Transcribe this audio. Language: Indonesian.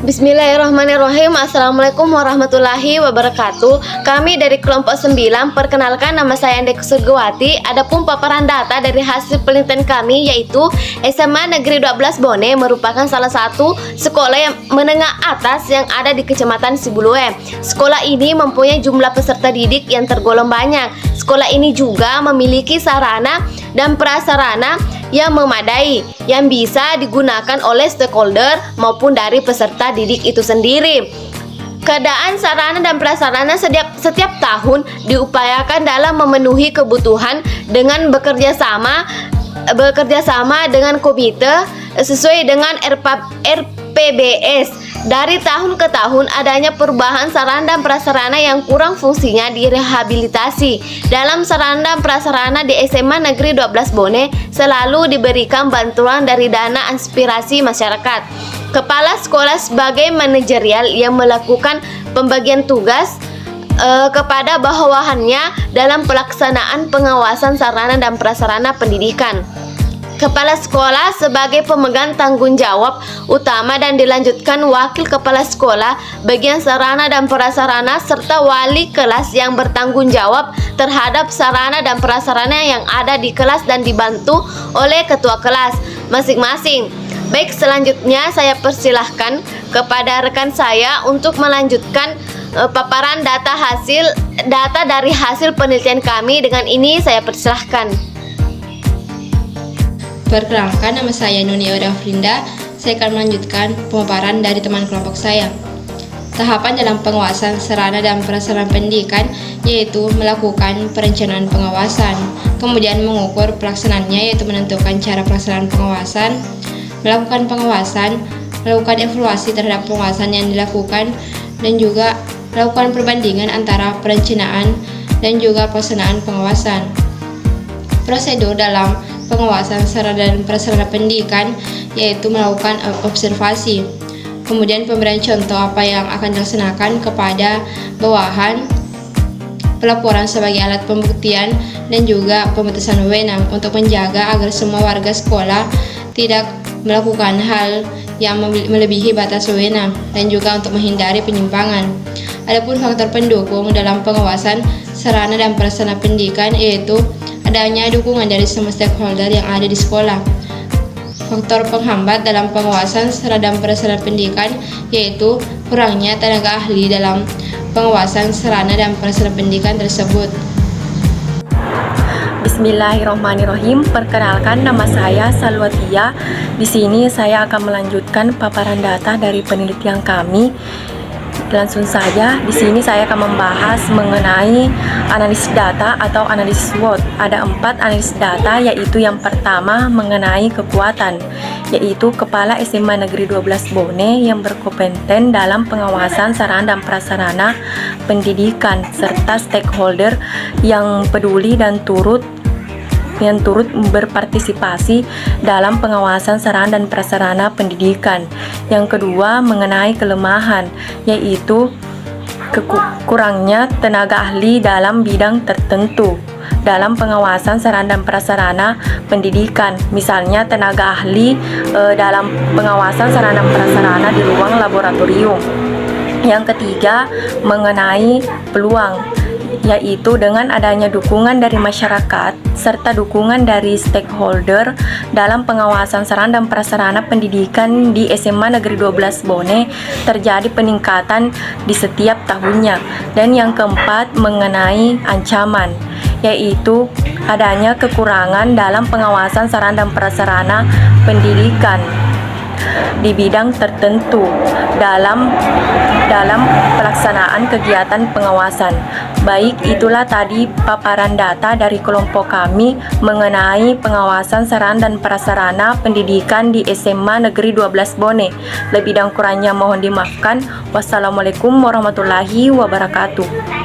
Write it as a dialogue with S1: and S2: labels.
S1: Bismillahirrahmanirrahim. Assalamualaikum warahmatullahi wabarakatuh. Kami dari kelompok 9, perkenalkan nama saya Andek Surgawati. Adapun paparan data dari hasil penelitian kami yaitu SMA Negeri 12 Bone merupakan salah satu sekolah yang menengah atas yang ada di Kecamatan Sibulue. Sekolah ini mempunyai jumlah peserta didik yang tergolong banyak. Sekolah ini juga memiliki sarana dan prasarana yang memadai yang bisa digunakan oleh stakeholder maupun dari peserta didik itu sendiri. Keadaan sarana dan prasarana setiap tahun diupayakan dalam memenuhi kebutuhan dengan bekerja sama dengan komite sesuai dengan RPBS. Dari tahun ke tahun adanya perubahan sarana dan prasarana yang kurang fungsinya direhabilitasi. Dalam sarana dan prasarana di SMA Negeri 12 Bone selalu diberikan bantuan dari dana aspirasi masyarakat. Kepala sekolah sebagai manajerial yang melakukan pembagian tugas kepada bawahannya dalam pelaksanaan pengawasan sarana dan prasarana pendidikan. Kepala sekolah sebagai pemegang tanggung jawab utama dan dilanjutkan wakil kepala sekolah, bagian sarana dan prasarana serta wali kelas yang bertanggung jawab terhadap sarana dan prasarana yang ada di kelas dan dibantu oleh ketua kelas masing-masing. Baik, selanjutnya saya persilahkan kepada rekan saya untuk melanjutkan paparan data dari hasil penelitian kami. Dengan ini saya persilahkan.
S2: Perkenalkan, nama saya Nuni Frinda. Saya akan melanjutkan pemaparan dari teman kelompok saya. Tahapan dalam pengawasan sarana dan prasarana pendidikan yaitu melakukan perencanaan pengawasan, kemudian mengukur pelaksanaannya yaitu menentukan cara pelaksanaan pengawasan, melakukan pengawasan, melakukan evaluasi terhadap pengawasan yang dilakukan, dan juga melakukan perbandingan antara perencanaan dan juga pelaksanaan pengawasan. Prosedur dalam pengawasan sarana dan prasarana pendidikan yaitu melakukan observasi, kemudian pemberian contoh apa yang akan dilaksanakan kepada bawahan, pelaporan sebagai alat pembuktian, dan juga pemutusan wewenang untuk menjaga agar semua warga sekolah tidak melakukan hal yang melebihi batas wewenang dan juga untuk menghindari penyimpangan. Adapun faktor pendukung dalam pengawasan sarana dan prasarana pendidikan yaitu adanya dukungan dari semua stakeholder yang ada di sekolah. Faktor penghambat dalam pengawasan sarana dan prasarana pendidikan yaitu kurangnya tenaga ahli dalam pengawasan sarana dan prasarana pendidikan tersebut.
S3: Bismillahirrahmanirrahim. Perkenalkan, nama saya Salwatia. Di sini saya akan melanjutkan paparan data dari penelitian kami. Langsung saja, di sini saya akan membahas mengenai analisis data atau analisis SWOT. Ada 4 analisis data, yaitu yang pertama mengenai kekuatan, yaitu Kepala SMA Negeri 12 Bone yang berkompeten dalam pengawasan sarana dan prasarana pendidikan serta stakeholder yang peduli dan turut berpartisipasi dalam pengawasan sarana dan prasarana pendidikan. Yang kedua mengenai kelemahan, yaitu kurangnya tenaga ahli dalam bidang tertentu dalam pengawasan sarana dan prasarana pendidikan, misalnya tenaga ahli dalam pengawasan sarana dan prasarana di ruang laboratorium. Yang ketiga mengenai peluang, yaitu dengan adanya dukungan dari masyarakat serta dukungan dari stakeholder dalam pengawasan sarana dan prasarana pendidikan di SMA Negeri 12 Bone terjadi peningkatan di setiap tahunnya. Dan yang keempat mengenai ancaman, yaitu adanya kekurangan dalam pengawasan sarana dan prasarana pendidikan di bidang tertentu dalam pelaksanaan kegiatan pengawasan. Baik, itulah tadi paparan data dari kelompok kami mengenai pengawasan sarana dan prasarana pendidikan di SMA Negeri 12 Bone. Lebih dan kurangnya mohon dimaafkan. Wassalamualaikum warahmatullahi wabarakatuh.